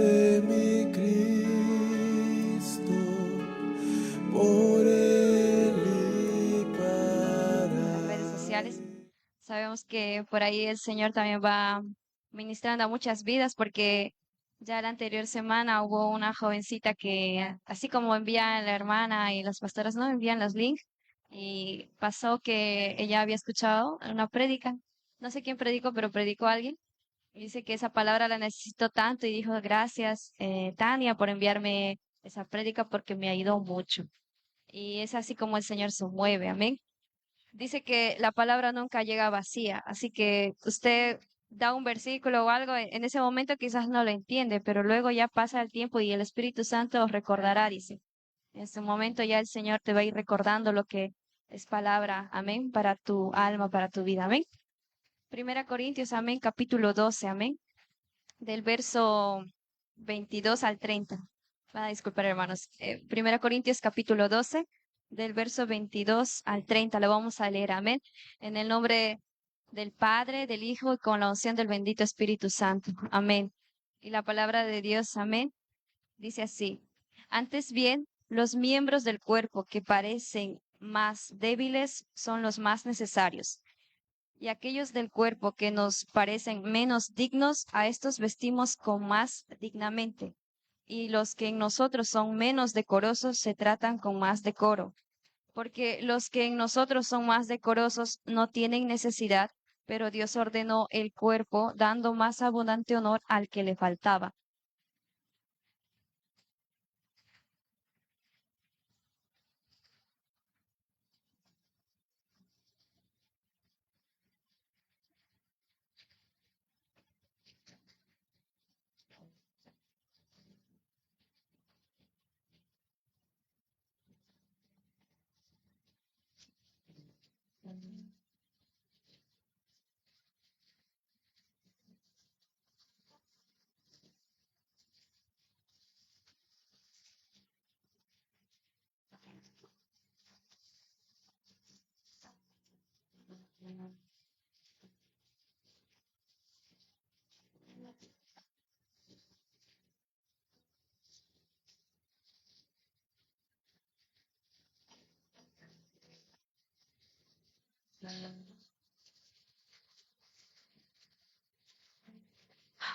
de mi Cristo, por Él y para Redes sociales. Sabemos que por ahí el Señor también va ministrando a muchas vidas porque ya la anterior semana hubo una jovencita que, así como envían la hermana y las pastoras, no envían los links, y pasó que ella había escuchado una prédica, no sé quién predicó, pero predicó alguien, y dice que esa palabra la necesitó tanto y dijo, gracias, Tania, por enviarme esa prédica porque me ayudó mucho. Y es así como el Señor se mueve, amén. Dice que la palabra nunca llega vacía, así que usted da un versículo o algo, en ese momento quizás no lo entiende, pero luego ya pasa el tiempo y el Espíritu Santo os recordará, dice. En ese momento ya el Señor te va a ir recordando lo que es palabra, amén, para tu alma, para tu vida, amén. Primera Corintios, amén, capítulo 12, amén, del verso 22 al 30. Van a disculpar, hermanos. Primera Corintios, capítulo 12, del verso 22 al 30. Lo vamos a leer, amén. En el nombre del Padre, del Hijo y con la unción del bendito Espíritu Santo. Amén. Y la palabra de Dios, amén, dice así. Antes bien, los miembros del cuerpo que parecen más débiles son los más necesarios y aquellos del cuerpo que nos parecen menos dignos, a estos vestimos con más dignamente, y los que en nosotros son menos decorosos se tratan con más decoro, porque los que en nosotros son más decorosos no tienen necesidad, pero Dios ordenó el cuerpo, dando más abundante honor al que le faltaba.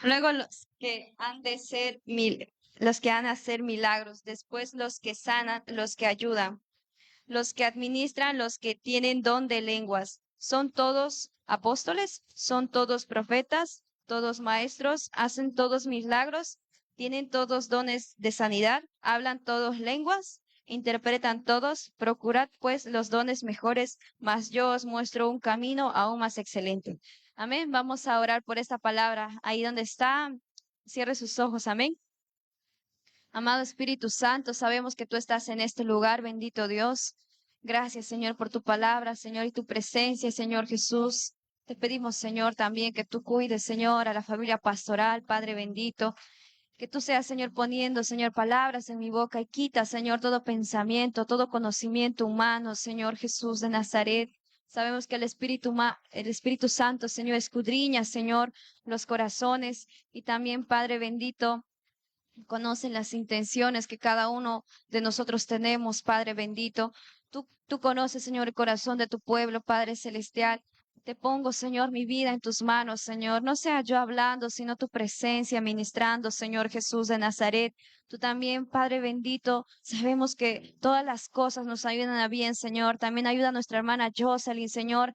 Luego los que han de hacer milagros, después los que sanan, los que ayudan, los que administran, los que tienen don de lenguas. ¿Son todos apóstoles? ¿Son todos profetas? ¿Todos maestros? ¿Hacen todos milagros? ¿Tienen todos dones de sanidad? ¿Hablan todos lenguas? ¿Interpretan todos? Procurad pues los dones mejores, mas yo os muestro un camino aún más excelente. Amén. Vamos a orar por esta palabra. Ahí donde está, cierre sus ojos. Amén. Amado Espíritu Santo, sabemos que tú estás en este lugar, bendito Dios. Gracias, Señor, por tu palabra, Señor, y tu presencia, Señor Jesús. Te pedimos, Señor, también que tú cuides, Señor, a la familia pastoral, Padre bendito. Que tú seas, Señor, poniendo, Señor, palabras en mi boca y quita, Señor, todo pensamiento, todo conocimiento humano, Señor Jesús de Nazaret. Sabemos que el Espíritu Santo, Señor, escudriña, Señor, los corazones y también, Padre bendito, conocen las intenciones que cada uno de nosotros tenemos, Padre bendito. Tú conoces, Señor, el corazón de tu pueblo, Padre celestial. Te pongo, Señor, mi vida en tus manos, Señor. No sea yo hablando, sino tu presencia ministrando, Señor Jesús de Nazaret. Tú también, Padre bendito, sabemos que todas las cosas nos ayudan a bien, Señor. También ayuda a nuestra hermana Jocelyn, Señor,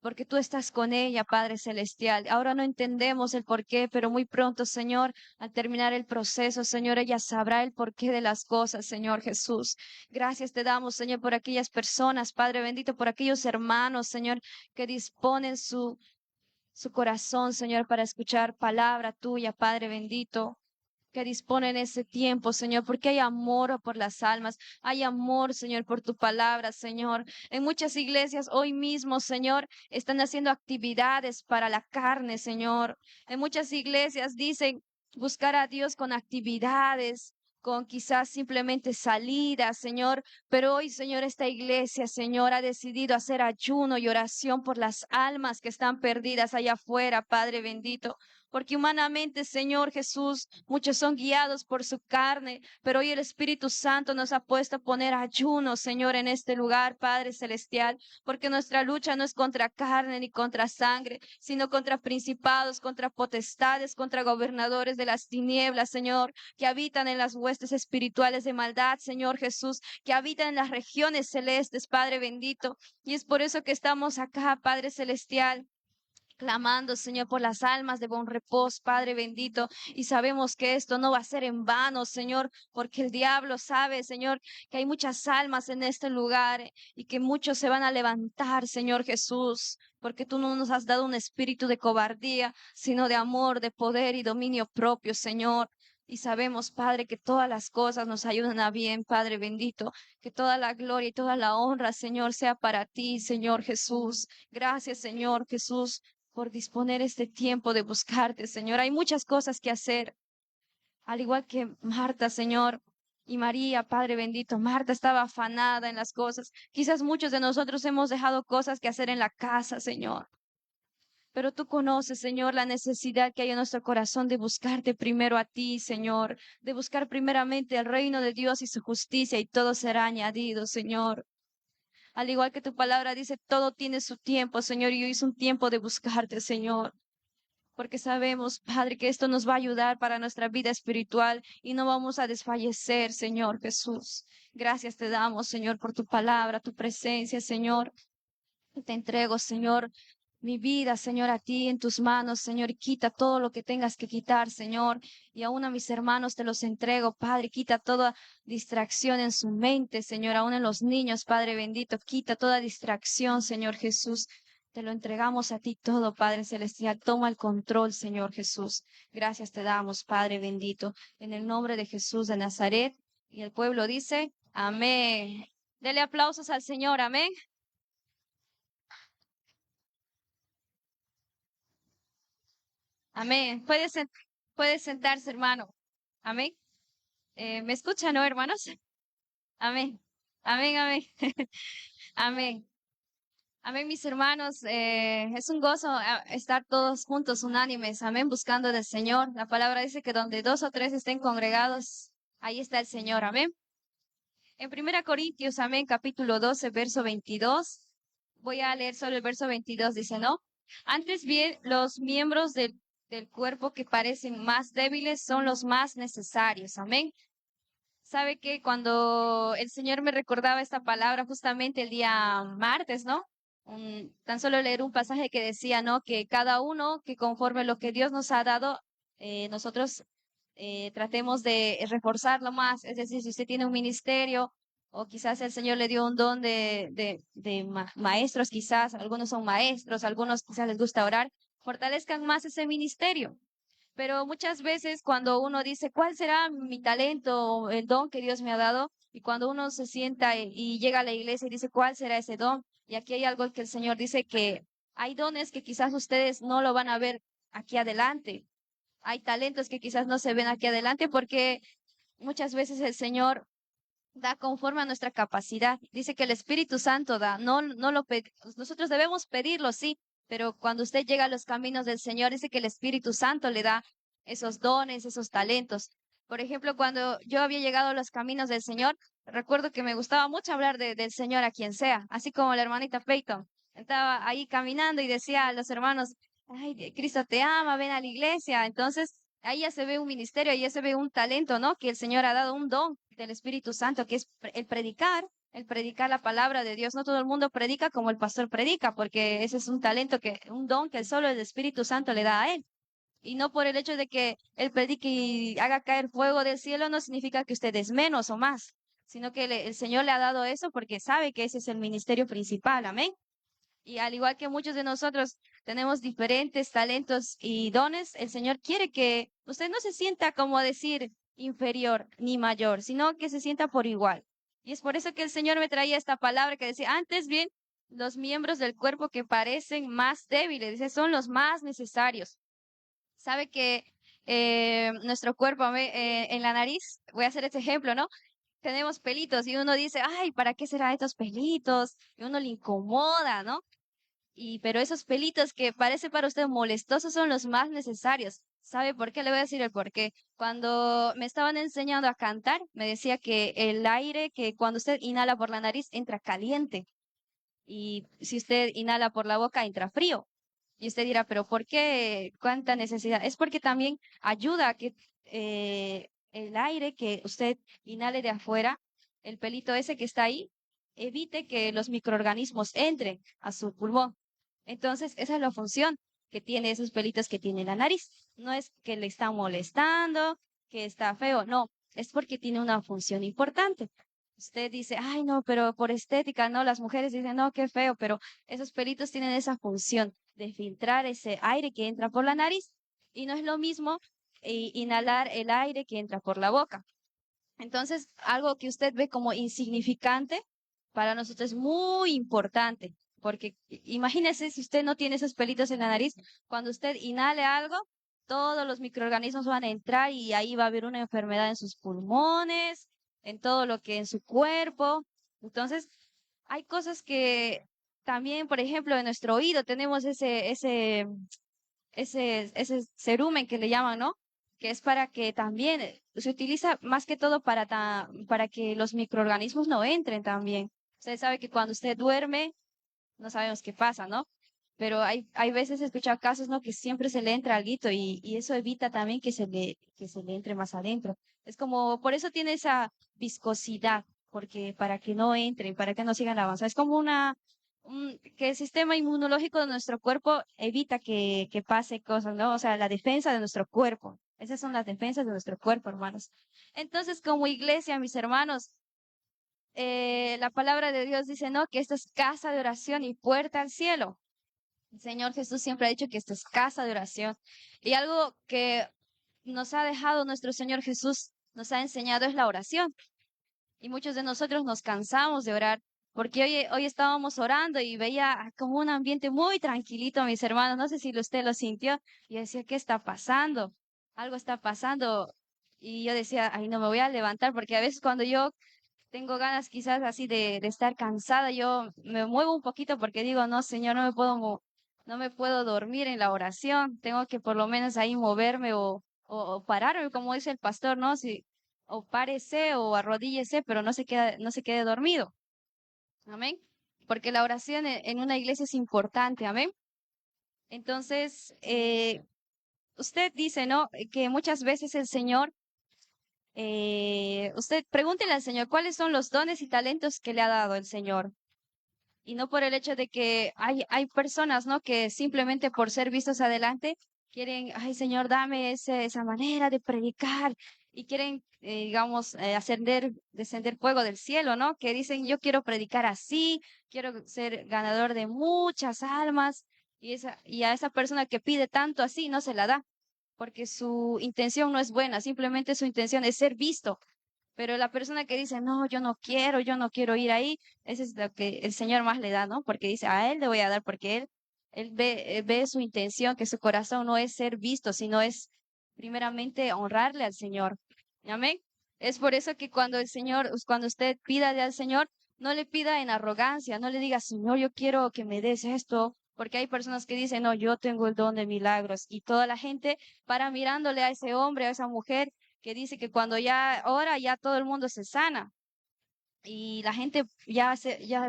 porque tú estás con ella, Padre Celestial. Ahora no entendemos el porqué, pero muy pronto, Señor, al terminar el proceso, Señor, ella sabrá el porqué de las cosas, Señor Jesús. Gracias te damos, Señor, por aquellas personas, Padre bendito, por aquellos hermanos, Señor, que disponen su corazón, Señor, para escuchar palabra tuya, Padre bendito, que disponen ese tiempo, Señor, porque hay amor por las almas, hay amor, Señor, por tu palabra, Señor. En muchas iglesias hoy mismo, Señor, están haciendo actividades para la carne, Señor. En muchas iglesias dicen buscar a Dios con actividades, con quizás simplemente salidas, Señor, pero hoy, Señor, esta iglesia, Señor, ha decidido hacer ayuno y oración por las almas que están perdidas allá afuera, Padre bendito. porque humanamente, Señor Jesús, muchos son guiados por su carne, pero hoy el Espíritu Santo nos ha puesto a poner ayuno, Señor, en este lugar, Padre Celestial, porque nuestra lucha no es contra carne ni contra sangre, sino contra principados, contra potestades, contra gobernadores de las tinieblas, Señor, que habitan en las huestes espirituales de maldad, Señor Jesús, que habitan en las regiones celestes, Padre bendito. Y es por eso que estamos acá, Padre Celestial, clamando, Señor, por las almas de buen reposo, Padre bendito, y sabemos que esto no va a ser en vano, Señor, porque el diablo sabe, Señor, que hay muchas almas en este lugar y que muchos se van a levantar, Señor Jesús, porque tú no nos has dado un espíritu de cobardía, sino de amor, de poder y dominio propio, Señor. Y sabemos, Padre, que todas las cosas nos ayudan a bien, Padre bendito, que toda la gloria y toda la honra, Señor, sea para ti, Señor Jesús. Gracias, Señor Jesús, por disponer este tiempo de buscarte, Señor. Hay muchas cosas que hacer, al igual que Marta, Señor, y María, Padre bendito. Marta estaba afanada en las cosas. Quizás muchos de nosotros hemos dejado cosas que hacer en la casa, Señor. Pero tú conoces, Señor, la necesidad que hay en nuestro corazón de buscarte primero a ti, Señor, de buscar primeramente el reino de Dios y su justicia, y todo será añadido, Señor. Al igual que tu palabra dice, todo tiene su tiempo, Señor, y hoy es un tiempo de buscarte, Señor, porque sabemos, Padre, que esto nos va a ayudar para nuestra vida espiritual y no vamos a desfallecer, Señor Jesús. Gracias te damos, Señor, por tu palabra, tu presencia, Señor. Te entrego, Señor, mi vida, Señor, a ti en tus manos, Señor, y quita todo lo que tengas que quitar, Señor, y aún a mis hermanos te los entrego, Padre, quita toda distracción en su mente, Señor, aún en los niños, Padre bendito, quita toda distracción, Señor Jesús. Te lo entregamos a ti todo, Padre Celestial. Toma el control, Señor Jesús. Gracias te damos, Padre bendito, en el nombre de Jesús de Nazaret. Y el pueblo dice, amén. Dele aplausos al Señor, amén. Amén. Puede sentarse, hermano. Amén. ¿Me escuchan, no, hermanos? Amén. Amén, amén. Amén. Amén, mis hermanos. Es un gozo estar todos juntos, unánimes. Amén, buscando del Señor. La palabra dice que donde dos o tres estén congregados, ahí está el Señor. Amén. En 1 Corintios, amén, capítulo 12, verso 22. Voy a leer solo el verso 22. Dice, ¿no? Antes bien, los miembros del cuerpo que parecen más débiles son los más necesarios. Amén. Sabe que cuando el Señor me recordaba esta palabra justamente el día martes, ¿no? Tan solo leer un pasaje que decía, ¿no? Que cada uno, que conforme lo que Dios nos ha dado, nosotros tratemos de reforzarlo más. Es decir, si usted tiene un ministerio o quizás el Señor le dio un don de maestros, quizás algunos son maestros, algunos quizás les gusta orar, fortalezcan más ese ministerio. Pero muchas veces cuando uno dice, ¿cuál será mi talento o el don que Dios me ha dado? Y cuando uno se sienta y llega a la iglesia y dice, ¿cuál será ese don? Y aquí hay algo que el Señor dice que hay dones que quizás ustedes no lo van a ver aquí adelante. Hay talentos que quizás no se ven aquí adelante porque muchas veces el Señor da conforme a nuestra capacidad. Dice que el Espíritu Santo da, no nosotros debemos pedirlo, sí, pero cuando usted llega a los caminos del Señor, dice que el Espíritu Santo le da esos dones, esos talentos. Por ejemplo, cuando yo había llegado a los caminos del Señor, recuerdo que me gustaba mucho hablar del Señor a quien sea, así como la hermanita Peyton. Estaba ahí caminando y decía a los hermanos, ay, Cristo te ama, ven a la iglesia. Entonces, ahí ya se ve un ministerio, ahí ya se ve un talento, ¿no? Que el Señor ha dado un don del Espíritu Santo, que es el predicar la palabra de Dios. No todo el mundo predica como el pastor predica, porque ese es un talento un don que solo el Espíritu Santo le da a él. Y no por el hecho de que él predique y haga caer fuego del cielo, no significa que usted es menos o más, sino que el Señor le ha dado eso porque sabe que ese es el ministerio principal. Amén. Y al igual que muchos de nosotros tenemos diferentes talentos y dones, el Señor quiere que usted no se sienta como decir inferior ni mayor, sino que se sienta por igual. Y es por eso que el Señor me traía esta palabra que decía, antes bien, los miembros del cuerpo que parecen más débiles, dice, son los más necesarios. Sabe que nuestro cuerpo, en la nariz, voy a hacer este ejemplo, ¿no? Tenemos pelitos y uno dice, ay, ¿para qué será estos pelitos? Y uno le incomoda, ¿no? pero esos pelitos que parece para usted molestosos son los más necesarios. ¿Sabe por qué? Le voy a decir el por qué. Cuando me estaban enseñando a cantar, me decía que el aire que cuando usted inhala por la nariz entra caliente y si usted inhala por la boca entra frío. Y usted dirá, pero ¿por qué? ¿Cuánta necesidad? Es porque también ayuda a que el aire que usted inhale de afuera, el pelito ese que está ahí, evite que los microorganismos entren a su pulmón. Entonces, esa es la función que tiene esos pelitos que tiene la nariz. No es que le está molestando, que está feo, no, es porque tiene una función importante. Usted dice, ay, no, pero por estética, no, las mujeres dicen, no, qué feo, pero esos pelitos tienen esa función de filtrar ese aire que entra por la nariz y no es lo mismo inhalar el aire que entra por la boca. Entonces, algo que usted ve como insignificante, para nosotros es muy importante, porque imagínese si usted no tiene esos pelitos en la nariz, cuando usted inhale algo, todos los microorganismos van a entrar y ahí va a haber una enfermedad en sus pulmones, en todo lo que en su cuerpo. Entonces, hay cosas que también, por ejemplo, en nuestro oído tenemos ese cerumen que le llaman, ¿no? Que es para que también se utiliza más que todo para que los microorganismos no entren también. Usted sabe que cuando usted duerme, no sabemos qué pasa, ¿no? Pero hay veces he escuchado casos, ¿no? Que siempre se le entra alguito y eso evita también que se le entre más adentro. Es como, por eso tiene esa viscosidad, porque para que no entren, para que no sigan avanzando. Es como que el sistema inmunológico de nuestro cuerpo evita que pase cosas, ¿no? O sea, la defensa de nuestro cuerpo. Esas son las defensas de nuestro cuerpo, hermanos. Entonces, como iglesia, mis hermanos, la palabra de Dios dice, ¿no? Que esta es casa de oración y puerta al cielo. El Señor Jesús siempre ha dicho que esta es casa de oración. Y algo que nos ha dejado nuestro Señor Jesús, nos ha enseñado es la oración. Y muchos de nosotros nos cansamos de orar, porque hoy estábamos orando y veía como un ambiente muy tranquilito, mis hermanos. No sé si usted lo sintió. Y decía, ¿qué está pasando? Algo está pasando. Y yo decía, ay, no me voy a levantar, porque a veces cuando yo tengo ganas quizás así de estar cansada, yo me muevo un poquito porque digo, no, Señor, no me puedo dormir en la oración, tengo que por lo menos ahí moverme o pararme, como dice el pastor, ¿no? Si, o párese o arrodíllese, pero no se quede dormido. Amén. Porque la oración en una iglesia es importante, amén. Entonces, usted dice, ¿no? Que muchas veces el Señor usted pregúntele al Señor cuáles son los dones y talentos que le ha dado el Señor. Y no por el hecho de que hay personas, ¿no? Que simplemente por ser vistos adelante quieren, ay Señor, dame esa manera de predicar y quieren, digamos, descender fuego del cielo, ¿no? Que dicen, yo quiero predicar así, quiero ser ganador de muchas almas y a esa persona que pide tanto así no se la da porque su intención no es buena, simplemente su intención es ser visto. Pero la persona que dice, no, yo no quiero ir ahí, ese es lo que el Señor más le da, ¿no? Porque dice, a él le voy a dar, porque él ve su intención, que su corazón no es ser visto, sino es primeramente honrarle al Señor. Amén. Es por eso que cuando usted pida al Señor, no le pida en arrogancia, no le diga, Señor, yo quiero que me des esto, porque hay personas que dicen, no, yo tengo el don de milagros, y toda la gente para mirándole a ese hombre, a esa mujer, que dice que cuando ya ora, ya todo el mundo se sana. Y la gente ya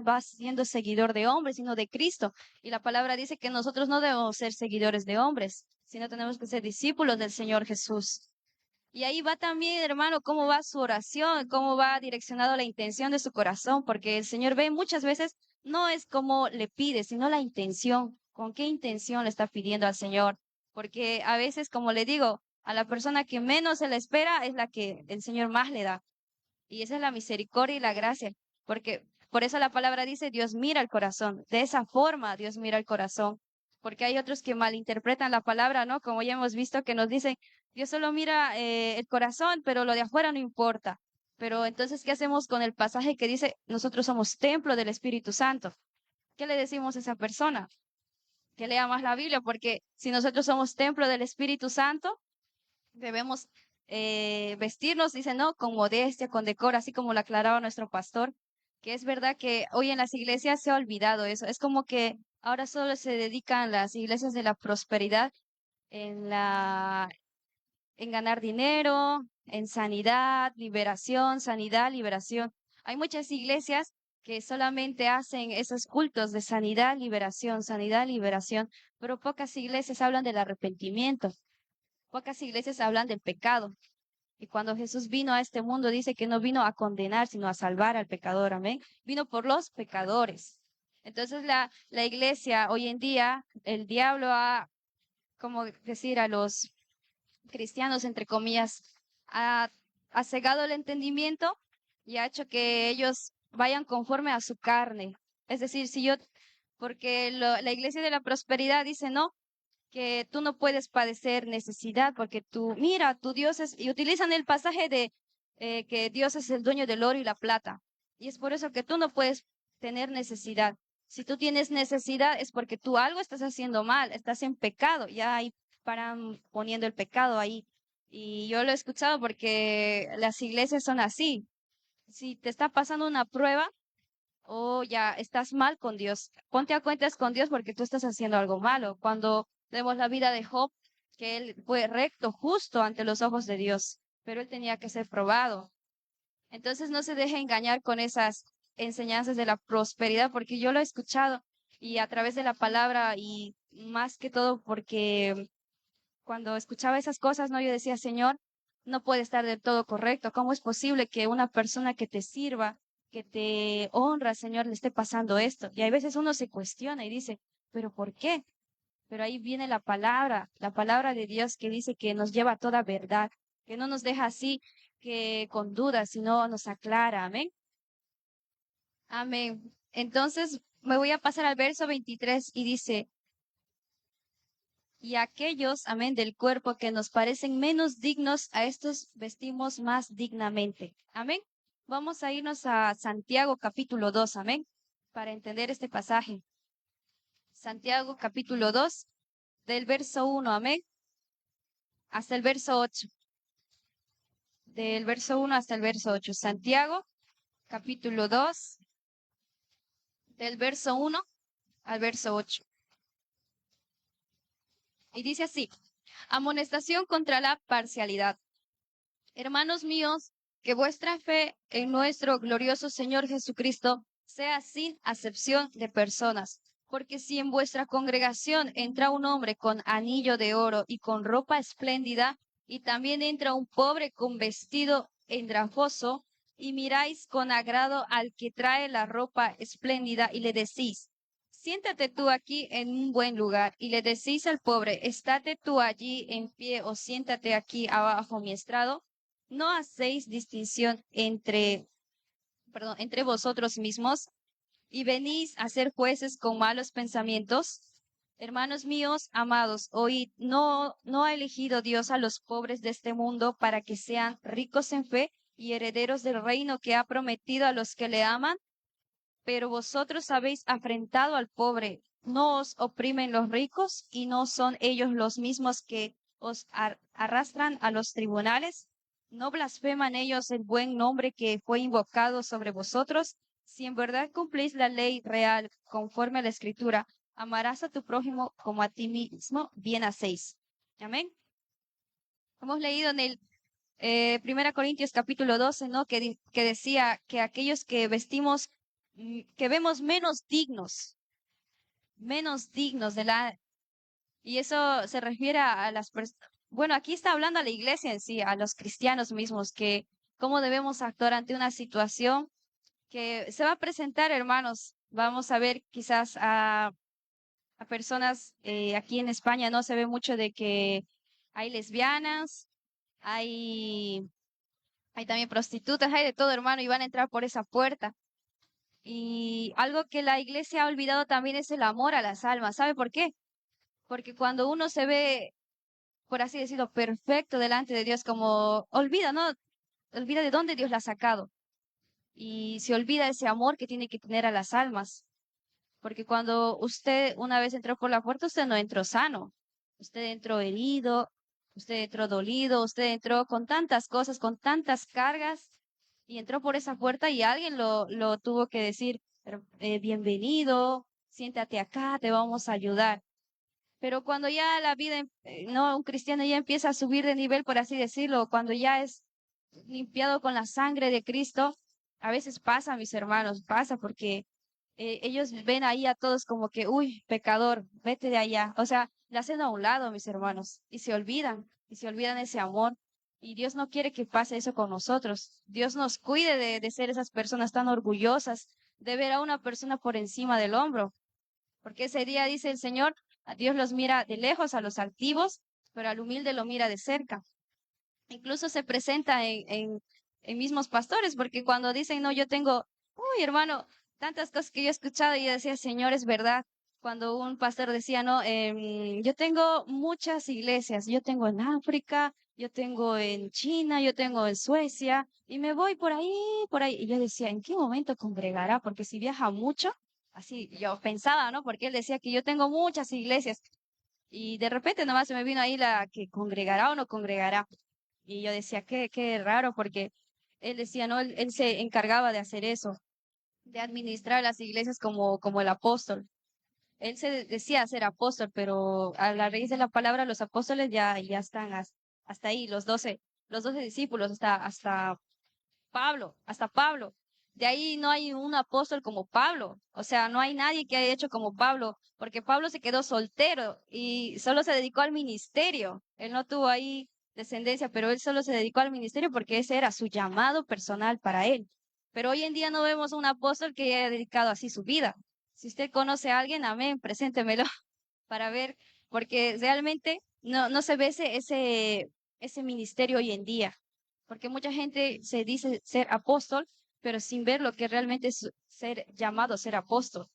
va siendo seguidor de hombres, sino de Cristo. Y la palabra dice que nosotros no debemos ser seguidores de hombres, sino tenemos que ser discípulos del Señor Jesús. Y ahí va también, hermano, cómo va su oración, cómo va direccionado la intención de su corazón, porque el Señor ve muchas veces, no es como le pide, sino la intención, con qué intención le está pidiendo al Señor. Porque a veces, como le digo, a la persona que menos se le espera es la que el Señor más le da. Y esa es la misericordia y la gracia, porque por eso la palabra dice, Dios mira el corazón. De esa forma Dios mira el corazón, porque hay otros que malinterpretan la palabra, ¿no? Como ya hemos visto que nos dicen, Dios solo mira el corazón, pero lo de afuera no importa. Pero entonces, ¿qué hacemos con el pasaje que dice, nosotros somos templo del Espíritu Santo? ¿Qué le decimos a esa persona? Que lea más la Biblia, porque si nosotros somos templo del Espíritu Santo, debemos vestirnos, dice, no, con modestia, con decoro, así como lo aclaraba nuestro pastor, que es verdad que hoy en las iglesias se ha olvidado eso. Es como que Ahora solo se dedican las iglesias de la prosperidad en en ganar dinero, en sanidad, liberación. Hay muchas iglesias que solamente hacen esos cultos de sanidad, liberación, pero pocas iglesias hablan del arrepentimiento, pocas iglesias hablan del pecado. Y cuando Jesús vino a este mundo, dice que no vino a condenar, sino a salvar al pecador. Amén. Vino por los pecadores. Entonces la iglesia hoy en día, el diablo ha, como decir, a los cristianos, entre comillas, ha, ha cegado el entendimiento y ha hecho que ellos vayan conforme a su carne. Es decir, si yo, porque la iglesia de la prosperidad dice, no, que tú no puedes padecer necesidad porque tú, mira, tu Dios es, y utilizan el pasaje de que Dios es el dueño del oro y la plata. Y es por eso que tú no puedes tener necesidad. Si tú tienes necesidad es porque tú algo estás haciendo mal, estás en pecado, ya ahí paran poniendo el pecado ahí. Y yo lo he escuchado porque las iglesias son así. Si te está pasando una prueba, o ya estás mal con Dios. Ponte a cuentas con Dios porque tú estás haciendo algo malo. Cuando vemos la vida de Job, que él fue recto, justo ante los ojos de Dios, pero él tenía que ser probado. Entonces no se deje engañar con esas enseñanzas de la prosperidad, porque yo lo he escuchado y a través de la palabra y más que todo porque cuando escuchaba esas cosas, no, yo decía, Señor, no puede estar del todo correcto. ¿Cómo es posible que una persona que te sirva, que te honra, Señor, le esté pasando esto? Y hay veces uno se cuestiona y dice, ¿pero por qué? Pero ahí viene la palabra de Dios que dice que nos lleva a toda verdad, que no nos deja así que con dudas, sino nos aclara. Amén. Amén. Entonces me voy a pasar al verso 23 y dice, y aquellos, amén, del cuerpo que nos parecen menos dignos, a estos vestimos más dignamente. Amén. Vamos a irnos a Santiago capítulo 2, amén, para entender este pasaje. Santiago capítulo 2, del verso 1, amén, hasta el verso 8. Del verso 1 hasta el verso 8. Santiago capítulo 2, del verso 1 al verso 8. Y dice así, amonestación contra la parcialidad. Hermanos míos, que vuestra fe en nuestro glorioso Señor Jesucristo sea sin acepción de personas. Porque si en vuestra congregación entra un hombre con anillo de oro y con ropa espléndida, y también entra un pobre con vestido endrajoso, y miráis con agrado al que trae la ropa espléndida y le decís, siéntate tú aquí en un buen lugar, y le decís al pobre, estate tú allí en pie o siéntate aquí abajo mi estrado, ¿no hacéis distinción entre vosotros mismos y venís a ser jueces con malos pensamientos? Hermanos míos, amados, oíd, no ha elegido Dios a los pobres de este mundo para que sean ricos en fe y herederos del reino que ha prometido a los que le aman, pero vosotros habéis afrentado al pobre. ¿No os oprimen los ricos y no son ellos los mismos que os arrastran a los tribunales? ¿No blasfeman ellos el buen nombre que fue invocado sobre vosotros? Si en verdad cumplís la ley real conforme a la Escritura, amarás a tu prójimo como a ti mismo, bien hacéis. Amén. Hemos leído en el 1 Corintios capítulo 12, ¿no? Que decía que aquellos que vestimos, que vemos menos dignos de la... Y eso se refiere a las personas, bueno, aquí está hablando a la iglesia en sí, a los cristianos mismos, que cómo debemos actuar ante una situación que se va a presentar, hermanos. Vamos a ver quizás a personas, aquí en España no se ve mucho de que hay lesbianas, hay hay también prostitutas, hay de todo, hermano, y van a entrar por esa puerta. Y algo que la iglesia ha olvidado también es el amor a las almas. ¿Sabe por qué? Porque cuando uno se ve, por así decirlo, perfecto delante de Dios, como olvida, ¿no? Olvida de dónde Dios la ha sacado. Y se olvida ese amor que tiene que tener a las almas. Porque cuando usted una vez entró por la puerta, usted no entró sano. Usted entró herido, usted entró dolido, usted entró con tantas cosas, con tantas cargas, y entró por esa puerta y alguien lo tuvo que decir, bienvenido, siéntate acá, te vamos a ayudar. Pero cuando ya la vida, no, un cristiano ya empieza a subir de nivel, por así decirlo, cuando ya es limpiado con la sangre de Cristo, a veces pasa, mis hermanos, pasa porque ellos ven ahí a todos como que, uy, pecador, vete de allá. O sea, le hacen a un lado, mis hermanos, y se olvidan ese amor. Y Dios no quiere que pase eso con nosotros. Dios nos cuide de ser esas personas tan orgullosas, de ver a una persona por encima del hombro. Porque ese día, dice el Señor, a Dios los mira de lejos a los altivos, pero al humilde lo mira de cerca. Incluso se presenta en mismos pastores, porque cuando dicen, no, yo tengo, uy, hermano, tantas cosas que yo he escuchado y yo decía, Señor, es verdad. Cuando un pastor decía, no, yo tengo muchas iglesias, yo tengo en África, yo tengo en China, yo tengo en Suecia, y me voy por ahí, por ahí. Y yo decía, ¿en qué momento congregará? Porque si viaja mucho, así yo pensaba, ¿no? Porque él decía que yo tengo muchas iglesias, y de repente nomás se me vino ahí la que congregará o no congregará. Y yo decía, qué raro, porque él decía, no, él se encargaba de hacer eso, de administrar las iglesias como el apóstol. Él se decía ser apóstol, pero a la raíz de la palabra, los apóstoles ya están hasta ahí, los doce discípulos, hasta Pablo. De ahí no hay un apóstol como Pablo, o sea, no hay nadie que haya hecho como Pablo, porque Pablo se quedó soltero y solo se dedicó al ministerio. Él no tuvo ahí descendencia, pero él solo se dedicó al ministerio porque ese era su llamado personal para él. Pero hoy en día no vemos un apóstol que haya dedicado así su vida. Si usted conoce a alguien, amén, preséntemelo para ver, porque realmente no se ve ese ministerio hoy en día, porque mucha gente se dice ser apóstol, pero sin ver lo que realmente es ser llamado a ser apóstol.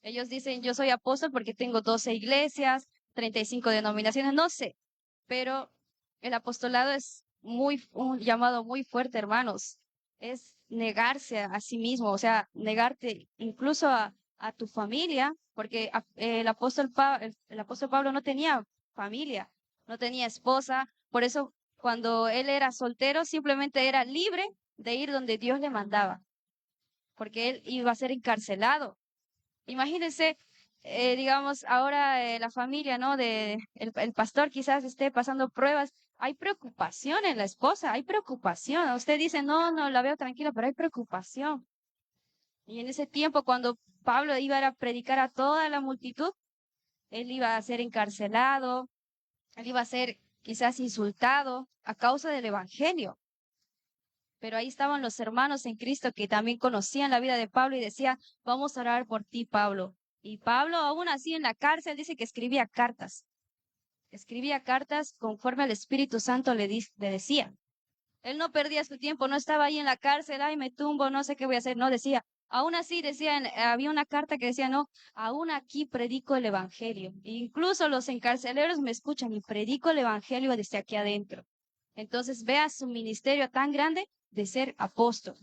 Ellos dicen, yo soy apóstol porque tengo 12 iglesias, 35 denominaciones, no sé, pero el apostolado es un llamado muy fuerte, hermanos. Es negarse a sí mismo, o sea, negarte incluso a tu familia, porque el apóstol Pablo no tenía familia, no tenía esposa, por eso cuando él era soltero simplemente era libre de ir donde Dios le mandaba, porque él iba a ser encarcelado. Imagínense, digamos, ahora la familia, ¿no? El pastor quizás esté pasando pruebas. Hay preocupación en la esposa, hay preocupación. Usted dice, no, no, la veo tranquila, pero hay preocupación. Y en ese tiempo, cuando Pablo iba a predicar a toda la multitud, él iba a ser encarcelado, él iba a ser quizás insultado a causa del evangelio. Pero ahí estaban los hermanos en Cristo que también conocían la vida de Pablo y decían, vamos a orar por ti, Pablo. Y Pablo, aún así en la cárcel, dice que escribía cartas conforme al Espíritu Santo le decía. Él no perdía su tiempo, no estaba ahí en la cárcel, ay, me tumbo, no sé qué voy a hacer, no decía. Aún así decía, había una carta que decía, no, aún aquí predico el Evangelio. Incluso los encarceleros me escuchan y predico el Evangelio desde aquí adentro. Entonces vea su ministerio tan grande de ser apóstol.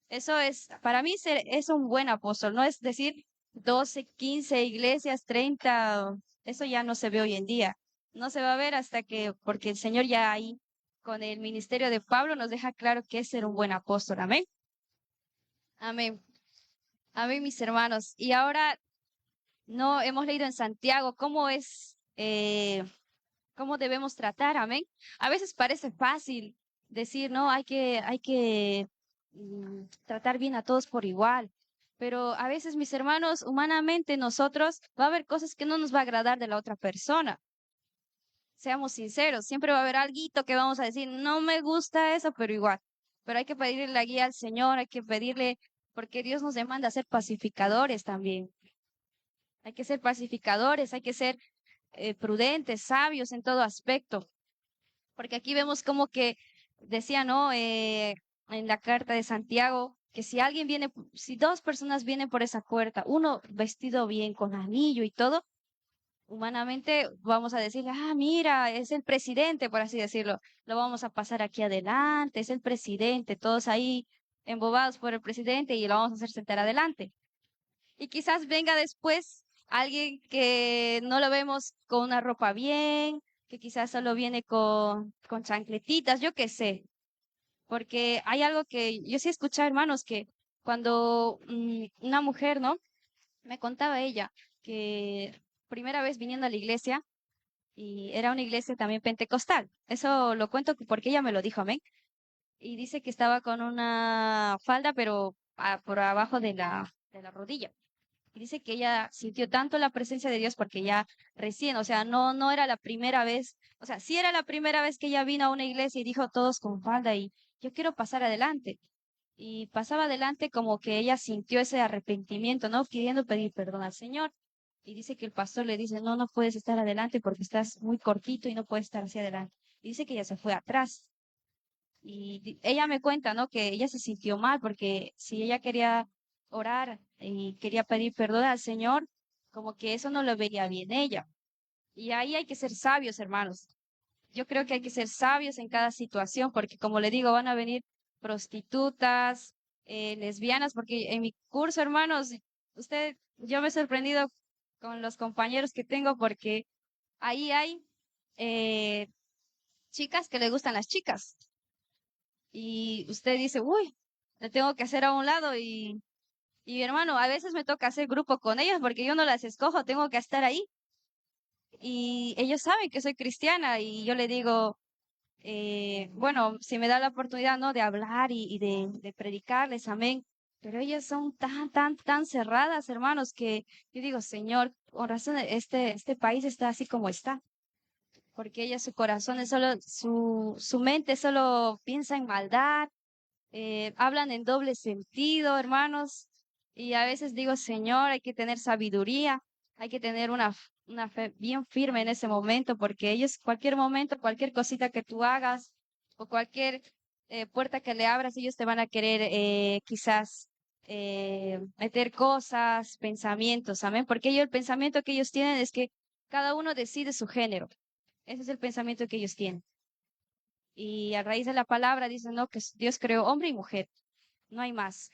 Eso es, para mí es un buen apóstol, no es decir 12, 15 iglesias, 30, eso ya no se ve hoy en día. No se va a ver hasta que, porque el Señor ya ahí, con el ministerio de Pablo, nos deja claro que es ser un buen apóstol. Amén. Amén. Amén, mis hermanos. Y ahora, no hemos leído en Santiago cómo debemos tratar. Amén. A veces parece fácil decir, no, hay que tratar bien a todos por igual. Pero a veces, mis hermanos, humanamente nosotros va a haber cosas que no nos va a agradar de la otra persona. Seamos sinceros, siempre va a haber alguito que vamos a decir, no me gusta eso, pero igual. Pero hay que pedirle la guía al Señor, hay que pedirle, porque Dios nos demanda ser pacificadores también. Hay que ser pacificadores, hay que ser prudentes, sabios en todo aspecto. Porque aquí vemos como que decía, ¿no? En la carta de Santiago, que si alguien viene, si dos personas vienen por esa puerta, uno vestido bien, con anillo y todo, humanamente vamos a decirle, ah, mira, es el presidente, por así decirlo, lo vamos a pasar aquí adelante, es el presidente, todos ahí embobados por el presidente y lo vamos a hacer sentar adelante. Y quizás venga después alguien que no lo vemos con una ropa bien, que quizás solo viene con chancletitas, yo qué sé. Porque hay algo que yo sí he escuchado, hermanos, que cuando una mujer, ¿no? Me contaba ella que primera vez viniendo a la iglesia y era una iglesia también pentecostal. Eso lo cuento porque ella me lo dijo, amén. Y dice que estaba con una falda, pero por abajo de la rodilla. Y dice que ella sintió tanto la presencia de Dios porque ya recién, o sea, no era la primera vez, o sea, sí era la primera vez que ella vino a una iglesia y dijo todos con falda y yo quiero pasar adelante. Y pasaba adelante como que ella sintió ese arrepentimiento, ¿no? Queriendo pedir perdón al Señor. Y dice que el pastor le dice, no puedes estar adelante porque estás muy cortito y no puedes estar hacia adelante. Y dice que ella se fue atrás. Y ella me cuenta, ¿no? Que ella se sintió mal porque si ella quería orar y quería pedir perdón al Señor, como que eso no lo veía bien ella. Y ahí hay que ser sabios, hermanos. Yo creo que hay que ser sabios en cada situación porque, como le digo, van a venir prostitutas, lesbianas, porque en mi curso, hermanos, yo me he sorprendido con los compañeros que tengo porque ahí hay eh, chicas que le gustan las chicas. Y usted dice, uy, le tengo que hacer a un lado y hermano, a veces me toca hacer grupo con ellos porque yo no las escojo, tengo que estar ahí. Y ellos saben que soy cristiana y yo le digo, bueno, si me da la oportunidad, ¿no? De hablar y de predicarles, amén. Pero ellas son tan cerradas, hermanos, que yo digo, Señor, con razón, este país está así como está. Porque ellas, su corazón es solo, su mente solo piensa en maldad, hablan en doble sentido, hermanos, y a veces digo, Señor, hay que tener sabiduría, hay que tener una fe bien firme en ese momento, porque ellos, cualquier momento, cualquier cosita que tú hagas o cualquier puerta que le abras, ellos te van a querer quizás meter cosas, pensamientos, amén, porque ellos, el pensamiento que ellos tienen es que cada uno decide su género. Ese es el pensamiento que ellos tienen. Y a raíz de la palabra dicen, no, que Dios creó hombre y mujer, no hay más.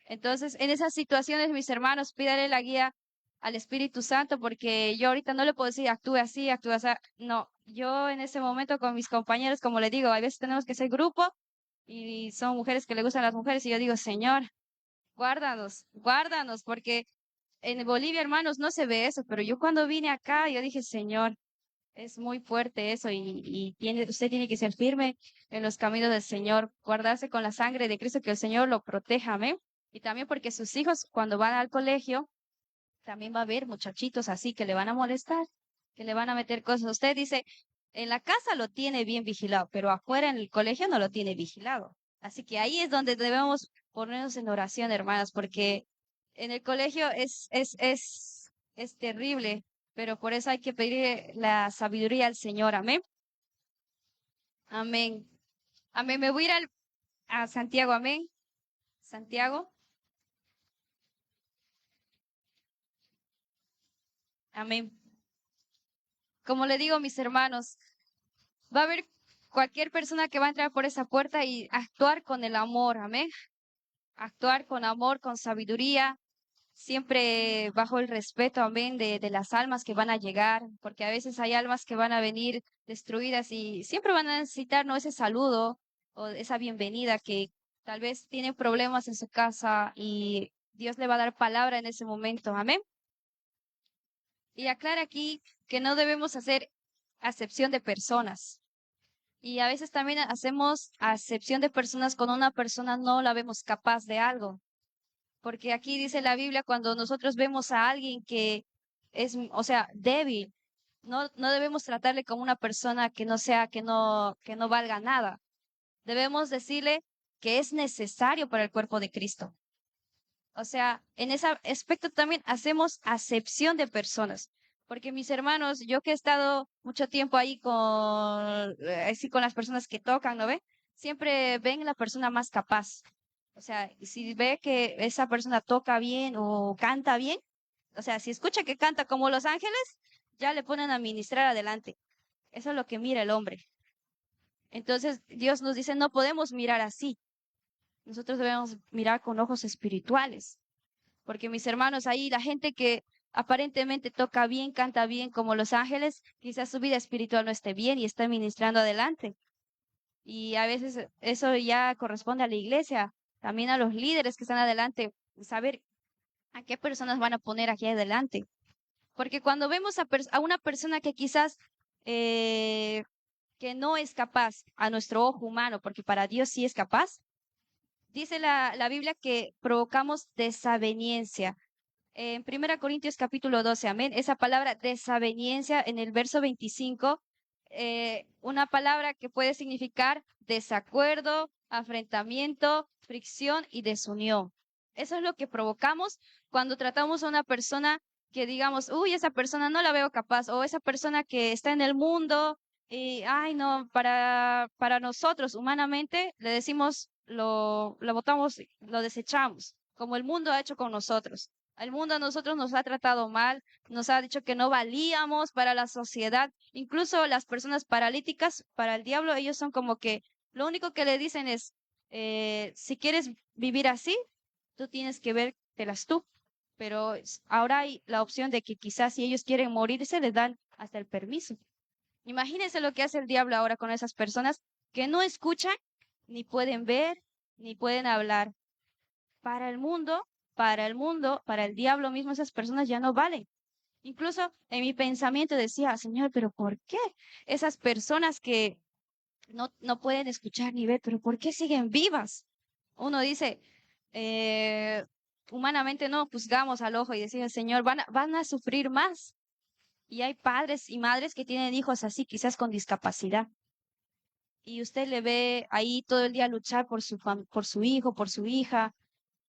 Entonces, en esas situaciones, mis hermanos, pídale la guía al Espíritu Santo, porque yo ahorita no le puedo decir, actúe así. No, yo en ese momento con mis compañeros, como le digo, a veces tenemos que ser grupo y son mujeres que le gustan las mujeres y yo digo, Señor, guárdanos, porque en Bolivia, hermanos, no se ve eso, pero yo cuando vine acá, yo dije, Señor, es muy fuerte eso y usted tiene que ser firme en los caminos del Señor, guardarse con la sangre de Cristo, que el Señor lo proteja, amén. Y también porque sus hijos cuando van al colegio, también va a haber muchachitos así que le van a molestar, que le van a meter cosas. Usted dice, en la casa lo tiene bien vigilado, pero afuera en el colegio no lo tiene vigilado. Así que ahí es donde debemos ponernos en oración, hermanas, porque en el colegio es terrible, pero por eso hay que pedir la sabiduría al Señor. Amén. Amén. Amén. Me voy a ir a Santiago. Amén. Santiago. Amén. Como le digo, mis hermanos, va a haber cualquier persona que va a entrar por esa puerta y actuar con el amor. Amén. Actuar con amor, con sabiduría, siempre bajo el respeto, amén, de las almas que van a llegar, porque a veces hay almas que van a venir destruidas y siempre van a necesitar, ¿no? Ese saludo o esa bienvenida que tal vez tienen problemas en su casa y Dios le va a dar palabra en ese momento, amén. Y aclara aquí que no debemos hacer acepción de personas. Y a veces también hacemos acepción de personas cuando una persona no la vemos capaz de algo. Porque aquí dice la Biblia, cuando nosotros vemos a alguien que es, o sea, débil, no debemos tratarle como una persona que no sea, que no valga nada. Debemos decirle que es necesario para el cuerpo de Cristo. O sea, en ese aspecto también hacemos acepción de personas. Porque mis hermanos, yo que he estado mucho tiempo ahí así con las personas que tocan, ¿no ve? Siempre ven la persona más capaz. O sea, si ve que esa persona toca bien o canta bien, o sea, si escucha que canta como los ángeles, ya le ponen a ministrar adelante. Eso es lo que mira el hombre. Entonces, Dios nos dice, no podemos mirar así. Nosotros debemos mirar con ojos espirituales. Porque mis hermanos, ahí la gente que aparentemente toca bien, canta bien como los ángeles, quizás su vida espiritual no esté bien y está ministrando adelante. Y a veces eso ya corresponde a la iglesia, también a los líderes que están adelante, saber ¿A qué personas van a poner aquí adelante? Porque cuando vemos a una persona que quizás eh, que no es capaz a nuestro ojo humano, porque para Dios sí es capaz, dice la Biblia que provocamos desaveniencia. En 1 Corintios capítulo 12, amén. Esa palabra desaveniencia en el verso 25, una palabra que puede significar desacuerdo, afrentamiento, fricción y desunión. Eso es lo que provocamos cuando tratamos a una persona que digamos, uy, esa persona no la veo capaz, o esa persona que está en el mundo, y, ay, no, para nosotros humanamente le decimos, lo botamos, lo desechamos, como el mundo ha hecho con nosotros. El mundo a nosotros nos ha tratado mal, nos ha dicho que no valíamos para la sociedad. Incluso las personas paralíticas, para el diablo, ellos son como que lo único que le dicen es, si quieres vivir así, tú tienes que vértelas tú. Pero ahora hay la opción de que quizás si ellos quieren morirse, les dan hasta el permiso. Imagínense lo que hace el diablo ahora con esas personas que no escuchan, ni pueden ver, ni pueden hablar. Para el mundo, para el diablo mismo, esas personas ya no valen. Incluso en mi pensamiento decía, Señor, pero ¿por qué esas personas que no pueden escuchar ni ver, pero ¿por qué siguen vivas? Uno dice, eh, humanamente no juzgamos al ojo y decimos, Señor, van a sufrir más. Y hay padres y madres que tienen hijos así, quizás con discapacidad. Y usted le ve ahí todo el día luchar por su hijo, por su hija.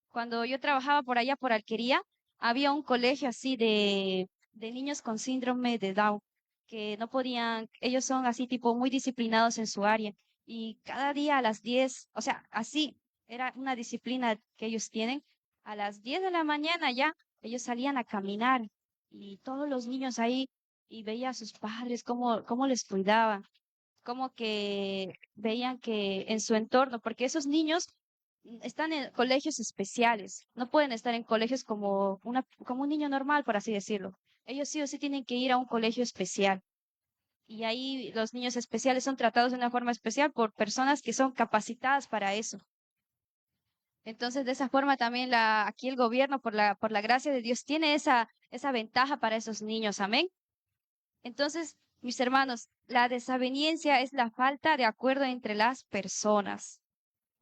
Cuando yo trabajaba por allá, por Alquería, había un colegio así de niños con síndrome de Down, que no podían, ellos son así tipo muy disciplinados en su área. Y cada día a las 10, o sea, así, era una disciplina que ellos tienen. A las 10 de la mañana ya, ellos salían a caminar y todos los niños ahí y veía a sus padres cómo les cuidaban, como que veían que en su entorno, porque esos niños están en colegios especiales, no pueden estar en colegios como un niño normal, por así decirlo. Ellos sí o sí tienen que ir a un colegio especial. Y ahí los niños especiales son tratados de una forma especial por personas que son capacitadas para eso. Entonces, de esa forma también aquí el gobierno, por la gracia de Dios, tiene esa ventaja para esos niños. Amén. Entonces, mis hermanos, la desaveniencia es la falta de acuerdo entre las personas.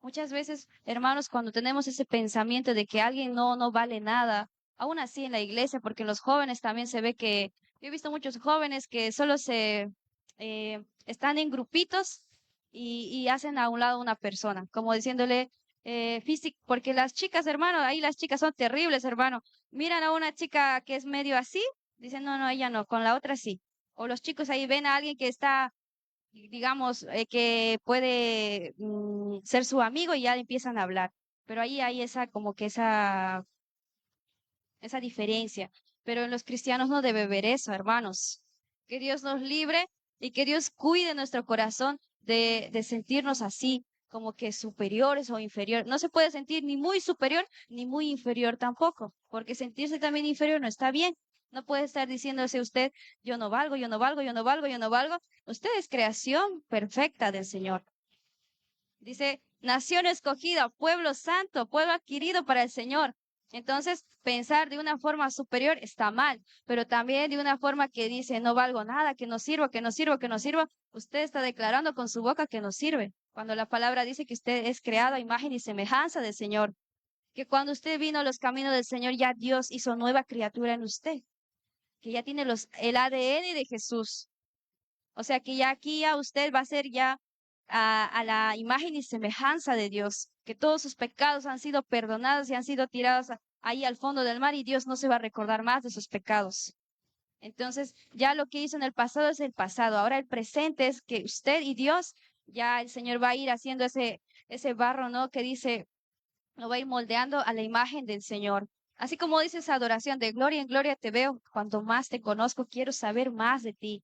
Muchas veces, hermanos, cuando tenemos ese pensamiento de que alguien no vale nada, aún así en la iglesia, porque en los jóvenes también se ve que, yo he visto muchos jóvenes que solo están en grupitos y hacen a un lado una persona, como diciéndole, físico, porque las chicas, hermano, ahí las chicas son terribles, hermano. Miran a una chica que es medio así, dicen, no, no, ella no, con la otra sí. O los chicos ahí ven a alguien que está digamos, que puede ser su amigo y ya empiezan a hablar. Pero ahí hay esa, como que esa diferencia. Pero en los cristianos no debe ver eso, hermanos. Que Dios nos libre y que Dios cuide nuestro corazón de sentirnos así, como que superiores o inferiores. No se puede sentir ni muy superior ni muy inferior tampoco, porque sentirse también inferior no está bien. No puede estar diciéndose usted, yo no valgo, yo no valgo, yo no valgo, yo no valgo. Usted es creación perfecta del Señor. Dice, nación escogida, pueblo santo, pueblo adquirido para el Señor. Entonces, pensar de una forma superior está mal, pero también de una forma que dice, no valgo nada, que no sirvo, que no sirvo, que no sirvo, usted está declarando con su boca que no sirve. Cuando la palabra dice que usted es creado a imagen y semejanza del Señor, que cuando usted vino a los caminos del Señor, ya Dios hizo nueva criatura en usted, que ya tiene el ADN de Jesús. O sea que ya aquí ya usted va a ser ya a la imagen y semejanza de Dios, que todos sus pecados han sido perdonados y han sido tirados ahí al fondo del mar y Dios no se va a recordar más de sus pecados. Entonces, ya lo que hizo en el pasado es el pasado. Ahora el presente es que usted y Dios, ya el Señor va a ir haciendo ese barro, ¿no? Que dice, lo va a ir moldeando a la imagen del Señor. Así como dice esa adoración, de gloria en gloria te veo, cuanto más te conozco, quiero saber más de ti.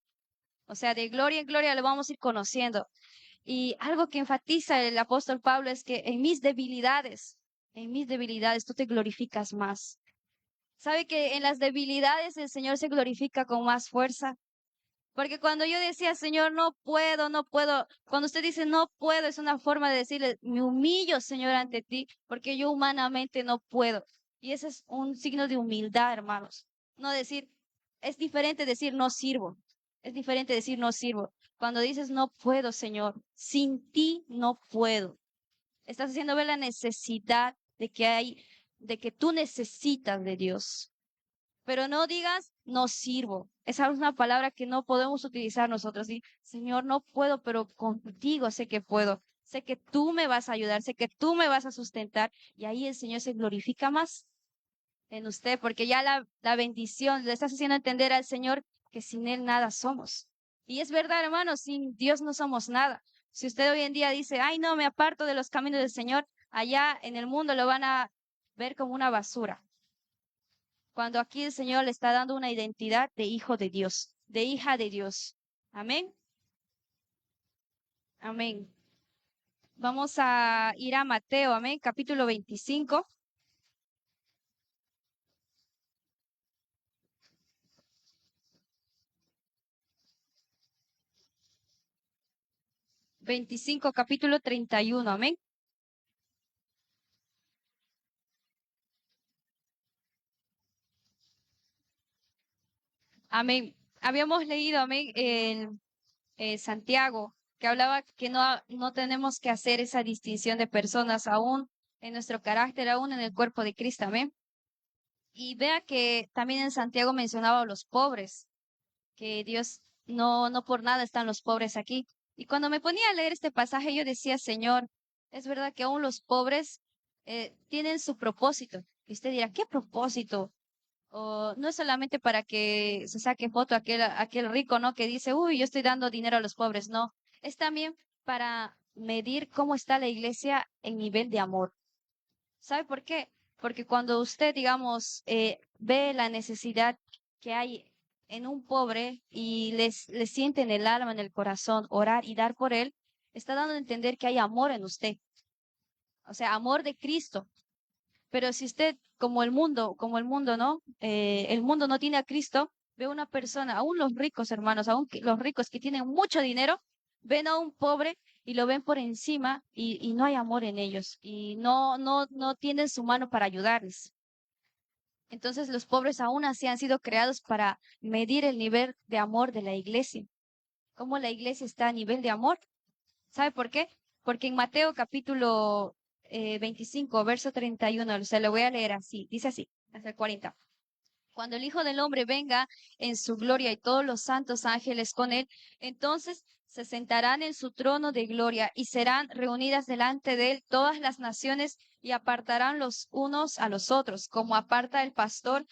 O sea, de gloria en gloria lo vamos a ir conociendo. Y algo que enfatiza el apóstol Pablo es que en mis debilidades tú te glorificas más. ¿Sabe que en las debilidades el Señor se glorifica con más fuerza? Porque cuando yo decía, Señor, no puedo, no puedo, cuando usted dice no puedo, es una forma de decirle, me humillo, Señor, ante ti, porque yo humanamente no puedo. Y ese es un signo de humildad, hermanos. No decir, es diferente decir no sirvo. Es diferente decir no sirvo. Cuando dices no puedo, Señor, sin ti no puedo. Estás haciendo ver la necesidad de que tú necesitas de Dios. Pero no digas no sirvo. Esa es una palabra que no podemos utilizar nosotros. ¿Sí? Señor, no puedo, pero contigo sé que puedo. Sé que tú me vas a ayudar, sé que tú me vas a sustentar. Y ahí el Señor se glorifica más en usted, porque ya la bendición le estás haciendo entender al Señor que sin Él nada somos. Y es verdad, hermano, sin Dios no somos nada. Si usted hoy en día dice, ay, no, me aparto de los caminos del Señor, allá en el mundo lo van a ver como una basura. Cuando aquí el Señor le está dando una identidad de hijo de Dios, de hija de Dios. Amén. Amén. Vamos a ir a Mateo, amén, capítulo 25. 25, capítulo 31, amén. Amén. Habíamos leído, amén, en Santiago, que hablaba que no tenemos que hacer esa distinción de personas aún en nuestro carácter, aún en el cuerpo de Cristo, amén. Y vea que también en Santiago mencionaba a los pobres, que Dios no por nada están los pobres aquí. Y cuando me ponía a leer este pasaje, yo decía, Señor, es verdad que aún los pobres tienen su propósito. Y usted dirá, ¿qué propósito? O no es solamente para que se saque foto aquel rico, ¿no? Que dice, uy, yo estoy dando dinero a los pobres. No, es también para medir cómo está la iglesia en nivel de amor. ¿Sabe por qué? Porque cuando usted, digamos, ve la necesidad que hay en un pobre y le siente en el alma, en el corazón, orar y dar por él, está dando a entender que hay amor en usted. O sea, amor de Cristo. Pero si usted, como el mundo, ¿no? El mundo no tiene a Cristo, ve una persona, aún los ricos, hermanos, aún los ricos que tienen mucho dinero, ven a un pobre y lo ven por encima y no hay amor en ellos y no tienden su mano para ayudarles. Entonces los pobres aún así han sido creados para medir el nivel de amor de la iglesia. ¿Cómo la iglesia está a nivel de amor? ¿Sabe por qué? Porque en Mateo capítulo 25, verso 31, se lo voy a leer así, dice así, hasta el 40. Cuando el Hijo del Hombre venga en su gloria y todos los santos ángeles con él, entonces se sentarán en su trono de gloria y serán reunidas delante de él todas las naciones y apartarán los unos a los otros, como aparta el pastor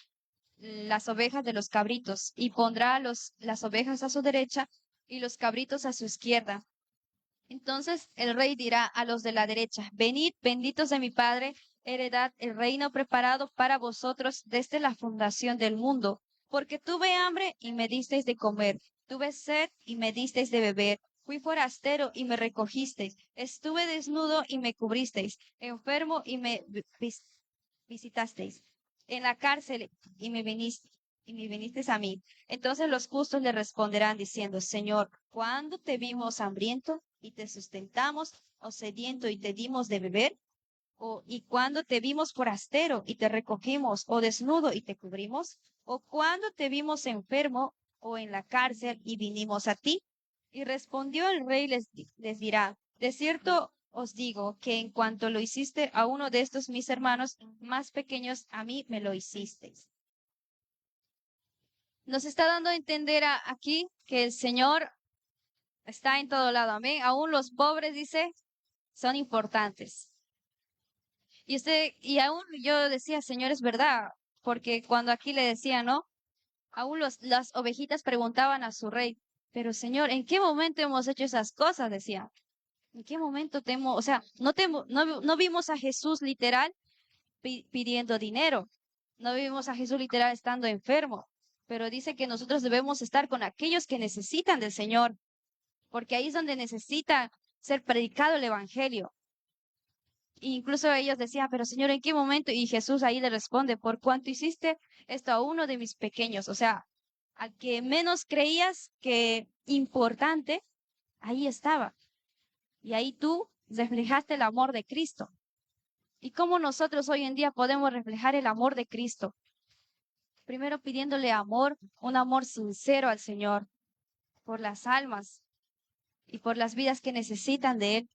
las ovejas de los cabritos, y pondrá las ovejas a su derecha y los cabritos a su izquierda. Entonces el rey dirá a los de la derecha, venid, benditos de mi Padre, heredad el reino preparado para vosotros desde la fundación del mundo, porque tuve hambre y me disteis de comer, tuve sed y me disteis de beber, fui forastero y me recogisteis, estuve desnudo y me cubristeis, enfermo y me visitasteis, en la cárcel y me vinisteis a mí. Entonces los justos le responderán diciendo, Señor, ¿cuándo te vimos hambriento y te sustentamos, o sediento y te dimos de beber? ¿Y cuándo te vimos forastero y te recogimos, o desnudo y te cubrimos? ¿O cuándo te vimos enfermo o en la cárcel y vinimos a ti? Y respondió el rey, les dirá, de cierto os digo que en cuanto lo hiciste a uno de estos mis hermanos más pequeños, a mí me lo hicisteis. Nos está dando a entender aquí que el Señor está en todo lado. Amén. Aún los pobres, dice, son importantes. Y aún yo decía, Señor, es verdad, porque cuando aquí le decía, ¿no? Aún las ovejitas preguntaban a su rey, pero Señor, ¿en qué momento hemos hecho esas cosas? Decía. ¿En qué momento o sea, no vimos a Jesús literal pidiendo dinero, no vimos a Jesús literal estando enfermo, pero dice que nosotros debemos estar con aquellos que necesitan del Señor, porque ahí es donde necesita ser predicado el Evangelio. E incluso ellos decían, pero Señor, ¿en qué momento? Y Jesús ahí le responde, por cuanto hiciste esto a uno de mis pequeños, o sea, al que menos creías que importante, ahí estaba. Y ahí tú reflejaste el amor de Cristo. ¿Y cómo nosotros hoy en día podemos reflejar el amor de Cristo? Primero pidiéndole amor, un amor sincero al Señor, por las almas y por las vidas que necesitan de Él.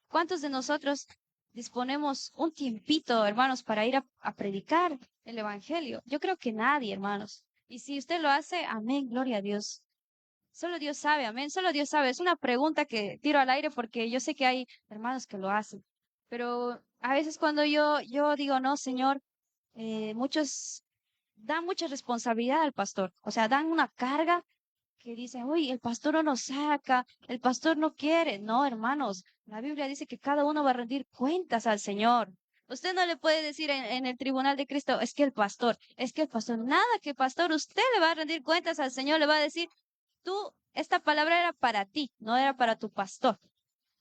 ¿Cuántos de nosotros disponemos un tiempito, hermanos, para ir a predicar el Evangelio? Yo creo que nadie, hermanos. Y si usted lo hace, amén, gloria a Dios. Solo Dios sabe, amén. Solo Dios sabe. Es una pregunta que tiro al aire porque yo sé que hay hermanos que lo hacen. Pero a veces cuando yo digo, no, Señor, muchos dan mucha responsabilidad al pastor. O sea, dan una carga que dicen, uy, el pastor no nos saca, el pastor no quiere. No, hermanos, la Biblia dice que cada uno va a rendir cuentas al Señor. Usted no le puede decir en el tribunal de Cristo, es que el pastor, nada que pastor, usted le va a rendir cuentas al Señor, le va a decir, tú, esta palabra era para ti, no era para tu pastor.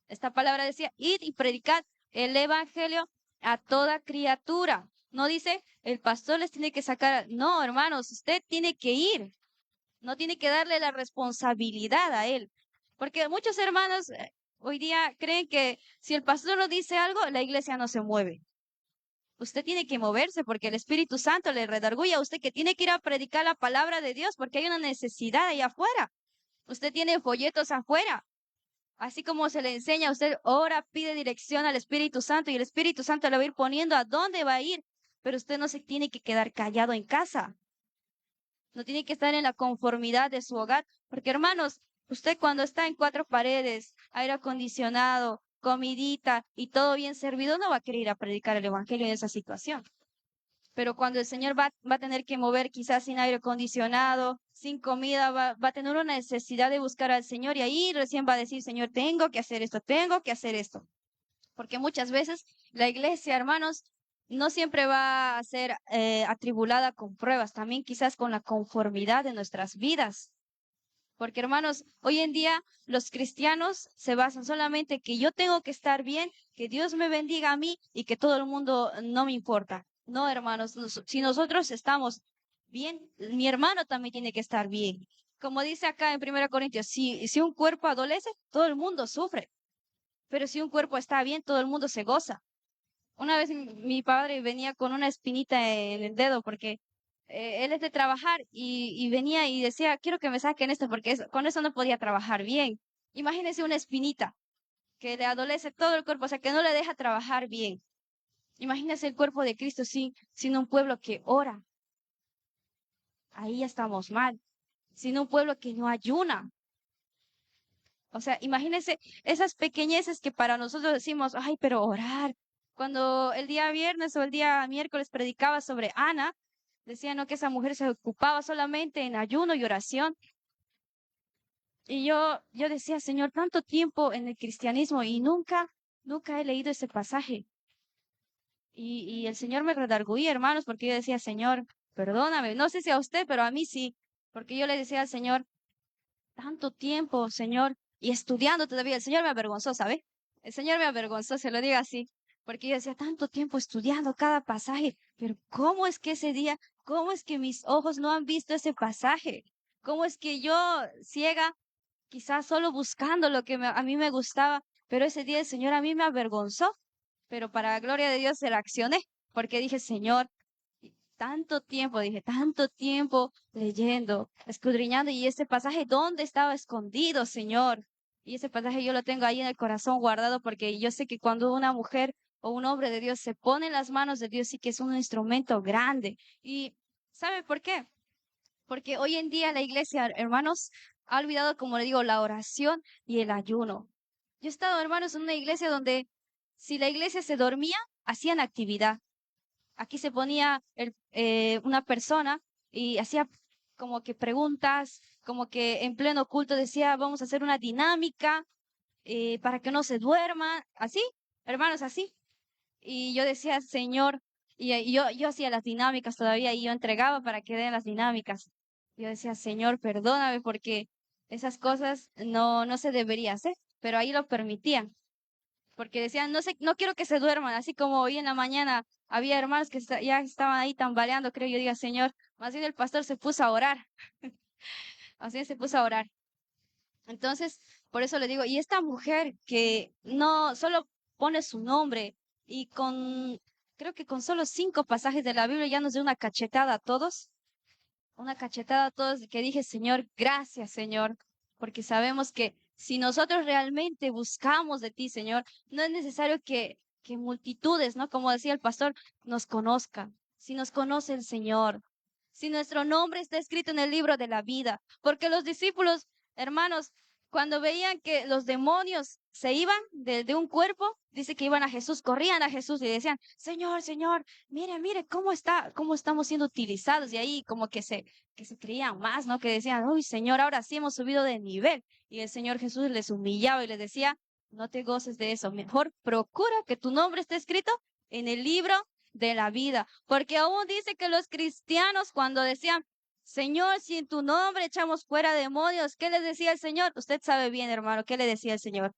Esta palabra decía, id y predicad el evangelio a toda criatura. No dice, el pastor les tiene que sacar. No, hermanos, usted tiene que ir. No tiene que darle la responsabilidad a él. Porque muchos hermanos hoy día creen que si el pastor no dice algo, la iglesia no se mueve. Usted tiene que moverse porque el Espíritu Santo le redarguye a usted que tiene que ir a predicar la palabra de Dios porque hay una necesidad ahí afuera. Usted tiene folletos afuera. Así como se le enseña, usted ora, pide dirección al Espíritu Santo y el Espíritu Santo le va a ir poniendo a dónde va a ir. Pero usted no se tiene que quedar callado en casa. No tiene que estar en la conformidad de su hogar, porque hermanos, usted cuando está en cuatro paredes, aire acondicionado, comidita y todo bien servido, no va a querer ir a predicar el evangelio en esa situación. Pero cuando el Señor va a tener que mover quizás sin aire acondicionado, sin comida, va a tener una necesidad de buscar al Señor y ahí recién va a decir, Señor, tengo que hacer esto, tengo que hacer esto. Porque muchas veces la iglesia, hermanos, no siempre va a ser atribulada con pruebas, también quizás con la conformidad de nuestras vidas. Porque, hermanos, hoy en día los cristianos se basan solamente que yo tengo que estar bien, que Dios me bendiga a mí y que todo el mundo no me importa. No, hermanos, si nosotros estamos bien, mi hermano también tiene que estar bien. Como dice acá en 1 Corintios, si un cuerpo adolece, todo el mundo sufre. Pero si un cuerpo está bien, todo el mundo se goza. Una vez mi padre venía con una espinita en el dedo porque él es de trabajar y venía y decía, quiero que me saquen esto porque con eso no podía trabajar bien. Imagínese una espinita que le adolece todo el cuerpo, o sea, que no le deja trabajar bien. Imagínese el cuerpo de Cristo sin un pueblo que ora. Ahí ya estamos mal. Sin un pueblo que no ayuna. O sea, imagínense esas pequeñeces que para nosotros decimos, ay, pero orar. Cuando el día viernes o el día miércoles predicaba sobre Ana, decía, no, que esa mujer se ocupaba solamente en ayuno y oración. Y yo decía, Señor, tanto tiempo en el cristianismo y nunca he leído ese pasaje. Y el Señor me redarguía, hermanos, porque yo decía, Señor, perdóname. No sé si a usted, pero a mí sí. Porque yo le decía al Señor, tanto tiempo, Señor, y estudiando todavía. El Señor me avergonzó, ¿sabe? El Señor me avergonzó, se lo digo así, porque yo decía tanto tiempo estudiando cada pasaje, pero ¿cómo es que ese día, cómo es que mis ojos no han visto ese pasaje? ¿Cómo es que yo, ciega, quizás solo buscando lo que a mí me gustaba, pero ese día el Señor a mí me avergonzó, pero para la gloria de Dios se la accioné, porque dije, Señor, tanto tiempo, dije, tanto tiempo leyendo, escudriñando, y ese pasaje, ¿dónde estaba escondido, Señor? Y ese pasaje yo lo tengo ahí en el corazón guardado porque yo sé que cuando una mujer o un hombre de Dios se pone en las manos de Dios, sí que es un instrumento grande. ¿Y sabe por qué? Porque hoy en día la iglesia, hermanos, ha olvidado, como le digo, la oración y el ayuno. Yo he estado, hermanos, en una iglesia donde si la iglesia se dormía, hacían actividad. Aquí se ponía una persona y hacía como que preguntas, como que en pleno culto decía, vamos a hacer una dinámica para que no se duerma, así, hermanos, así. Y yo decía, Señor, y yo hacía las dinámicas todavía y yo entregaba para que den las dinámicas. Yo decía, Señor, perdóname porque esas cosas no se deberían hacer, pero ahí lo permitían porque decían, no sé, no quiero que se duerman, así como hoy en la mañana había hermanos que ya estaban ahí tambaleando, creo yo diga, Señor, más bien el pastor se puso a orar, así se puso a orar. Entonces, por eso le digo, y esta mujer que no solo pone su nombre, y creo que con solo 5 pasajes de la Biblia ya nos dio una cachetada a todos que dije, Señor, gracias, Señor, porque sabemos que si nosotros realmente buscamos de ti, Señor, no es necesario que multitudes, ¿no? Como decía el pastor, nos conozcan. Si nos conoce el Señor, si nuestro nombre está escrito en el libro de la vida, porque los discípulos, hermanos, cuando veían que los demonios se iban de un cuerpo, dice que iban a Jesús, corrían a Jesús y decían, Señor, Señor, mire, mire cómo estamos siendo utilizados. Y ahí como que se creían más, ¿no? Que decían, uy, Señor, ahora sí hemos subido de nivel. Y el Señor Jesús les humillaba y les decía, no te goces de eso, mejor procura que tu nombre esté escrito en el libro de la vida, porque aún dice que los cristianos cuando decían, Señor, si en tu nombre echamos fuera demonios, ¿qué les decía el Señor? Usted sabe bien, hermano, ¿qué le decía el Señor?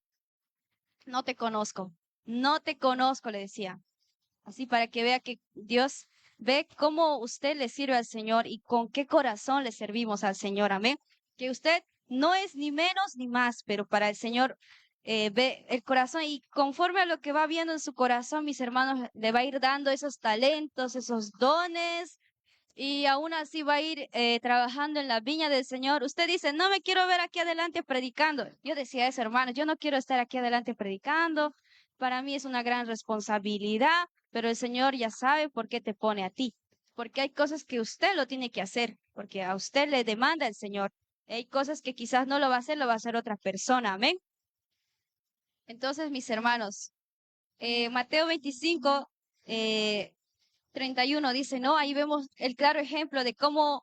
No te conozco, no te conozco, le decía. Así para que vea que Dios ve cómo usted le sirve al Señor y con qué corazón le servimos al Señor. Amén. Que usted no es ni menos ni más, pero para el Señor ve el corazón y conforme a lo que va viendo en su corazón, mis hermanos, le va a ir dando esos talentos, esos dones. Y aún así va a ir trabajando en la viña del Señor. Usted dice, no me quiero ver aquí adelante predicando. Yo decía eso, hermano, yo no quiero estar aquí adelante predicando. Para mí es una gran responsabilidad, pero el Señor ya sabe por qué te pone a ti. Porque hay cosas que usted lo tiene que hacer, porque a usted le demanda el Señor. Hay cosas que quizás no lo va a hacer, lo va a hacer otra persona. Amén. Entonces, mis hermanos, Mateo 25, eh, 31 dice, ¿no? Ahí vemos el claro ejemplo de cómo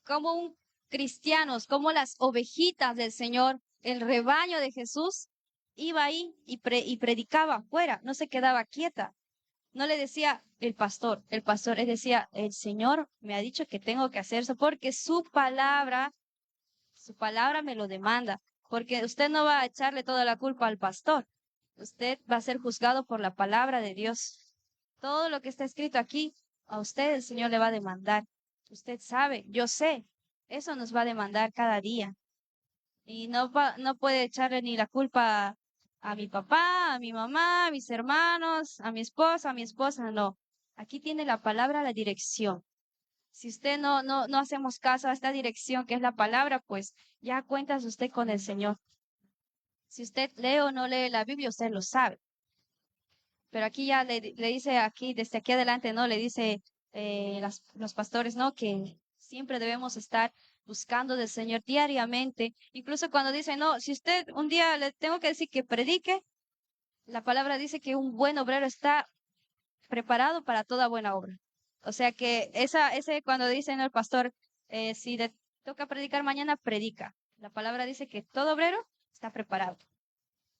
un cristianos, como las ovejitas del Señor, el rebaño de Jesús, iba ahí y predicaba afuera, no se quedaba quieta. No le decía el pastor, él decía, el Señor me ha dicho que tengo que hacer eso porque su palabra me lo demanda, porque usted no va a echarle toda la culpa al pastor, usted va a ser juzgado por la palabra de Dios. Todo lo que está escrito aquí, a usted el Señor le va a demandar. Usted sabe, yo sé, eso nos va a demandar cada día. Y no puede echarle ni la culpa a mi papá, a mi mamá, a mis hermanos, a mi esposa, no. Aquí tiene la palabra, la dirección. Si usted no hacemos caso a esta dirección que es la palabra, pues ya cuentas usted con el Señor. Si usted lee o no lee la Biblia, usted lo sabe. Pero aquí ya le dice aquí, desde aquí adelante, ¿no? Le dice los pastores, ¿no? Que siempre debemos estar buscando del Señor diariamente. Incluso cuando dice, no, si usted un día le tengo que decir que predique, la palabra dice que un buen obrero está preparado para toda buena obra. O sea que ese cuando dice, ¿no? El pastor, si le toca predicar mañana, predica. La palabra dice que todo obrero está preparado.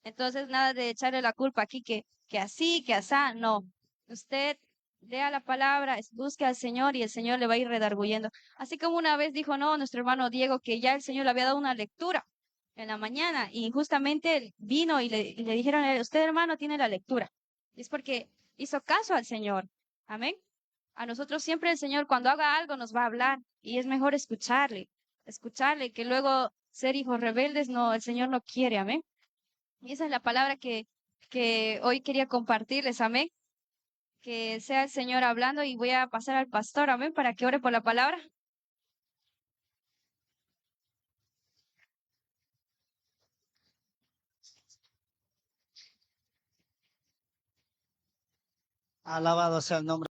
Entonces, nada de echarle la culpa aquí que así, que asá, no. Usted lea la palabra, busque al Señor y el Señor le va a ir redarguyendo. Así como una vez dijo, no, nuestro hermano Diego, que ya el Señor le había dado una lectura en la mañana y justamente él vino y le dijeron, usted hermano tiene la lectura. Y es porque hizo caso al Señor. Amén. A nosotros siempre el Señor cuando haga algo nos va a hablar y es mejor escucharle, que luego ser hijos rebeldes, no, el Señor no quiere. Amén. Y esa es la palabra que hoy quería compartirles, amén. Que sea el Señor hablando y voy a pasar al pastor, amén, para que ore por la palabra. Alabado sea el nombre.